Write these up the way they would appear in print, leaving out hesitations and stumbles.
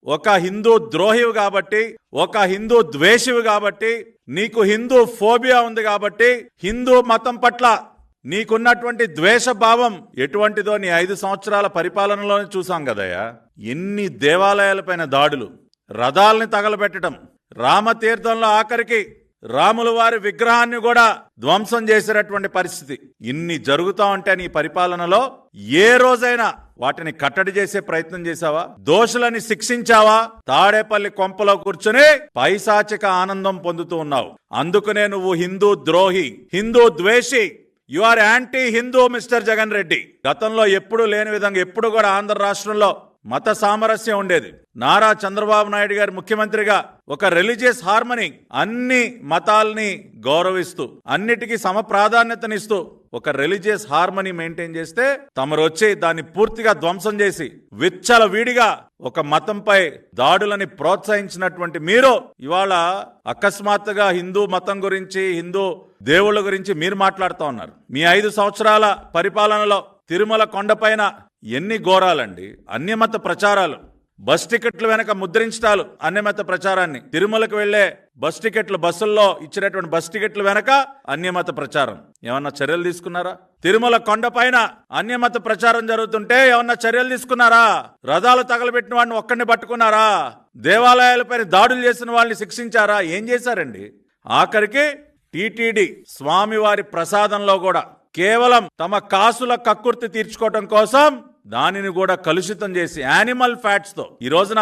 ఒక హిందూ ద్రోహివి కాబట్టి, ఒక హిందూ ద్వేషివి కాబట్టి, నీకు హిందూ ఫోబియా ఉంది కాబట్టి, హిందూ మతం పట్ల నీకున్నటువంటి ద్వేష భావం ఎటువంటిదో నీ 5 సంవత్సరాల పరిపాలనలోనే చూసాం కదయ్యా. ఎన్ని దేవాలయాలపైన దాడులు, రథాలని తగలబెట్టడం, రామతీర్థంలో ఆఖరికి రాముల వారి విగ్రహాన్ని కూడా ధ్వంసం చేసేటటువంటి పరిస్థితి, ఇన్ని జరుగుతా ఉంటే నీ పరిపాలనలో ఏ రోజైనా వాటిని కట్టడి చేసే ప్రయత్నం చేశావా? దోషులని శిక్షించావా? తాడేపల్లి కొంపలో కూర్చుని పైశాచిక ఆనందం పొందుతూ ఉన్నావు. అందుకనే నువ్వు హిందూ ద్రోహి, హిందూ ద్వేషి, you are anti Hindu mister Jagan Reddy. గతంలో ఎప్పుడూ లేని విధంగా ఎప్పుడు కూడా ఆంధ్ర రాష్ట్రంలో మత సామరస్యం ఉండేది. నారా చంద్రబాబు నాయుడు గారు ముఖ్యమంత్రిగా ఒక రిలీజియస్ హార్మనీ, అన్ని మతాల్ని గౌరవిస్తూ అన్నిటికీ సమ ప్రాధాన్యతనిస్తూ ఒక రిలీజియస్ హార్మనీ మెయింటైన్ చేస్తే తమరు వచ్చి దాన్ని పూర్తిగా ధ్వంసం చేసి విచ్చల వీడిగా ఒక మతంపై దాడులని ప్రోత్సహించినటువంటి మీరు ఇవాళ అకస్మాత్తుగా హిందూ మతం గురించి, హిందూ దేవుళ్ళ గురించి మీరు మాట్లాడుతూ ఉన్నారు. మీ 5 సంవత్సరాల పరిపాలనలో తిరుమల కొండపైన ఎన్ని ఘోరాలండి. అన్యమత ప్రచారాలు, బస్ టికెట్లు వెనక ముద్రించటాలు, అన్యమత ప్రచారాన్ని, తిరుమలకు వెళ్లే బస్ టికెట్లు, బస్సుల్లో ఇచ్చినటువంటి బస్ టికెట్లు వెనక అన్యమత ప్రచారం. ఏమన్నా చర్యలు తీసుకున్నారా? తిరుమల కొండపైన అన్యమత ప్రచారం జరుగుతుంటే ఏమన్నా చర్యలు తీసుకున్నారా? రథాలు తగలబెట్టిన వాడిని ఒక్కడిని పట్టుకున్నారా? దేవాలయాలపైన దాడులు చేసిన వాళ్ళని శిక్షించారా? ఏం చేశారండి? ఆఖరికి టీటీడీ స్వామివారి ప్రసాదంలో కూడా కేవలం తమ కాసుల కక్కుర్తి తీర్చుకోవటం కోసం దానిని కూడా కలుషితం చేసి యానిమల్ ఫ్యాట్స్ తో, ఈ రోజున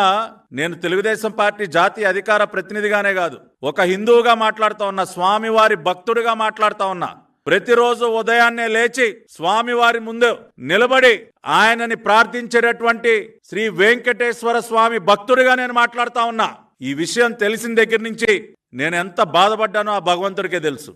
నేను తెలుగుదేశం పార్టీ జాతీయ అధికార ప్రతినిధిగానే కాదు, ఒక హిందువుగా మాట్లాడుతూ ఉన్నా, స్వామివారి భక్తుడిగా మాట్లాడుతూ ఉన్నా. ప్రతిరోజు ఉదయాన్నే లేచి స్వామివారి ముందు నిలబడి ఆయనని ప్రార్థించేటటువంటి శ్రీ వెంకటేశ్వర స్వామి భక్తుడిగా నేను మాట్లాడుతూ ఉన్నా. ఈ విషయం తెలిసిన దగ్గర నుంచి నేను ఎంత బాధపడ్డానో ఆ భగవంతుడికే తెలుసు.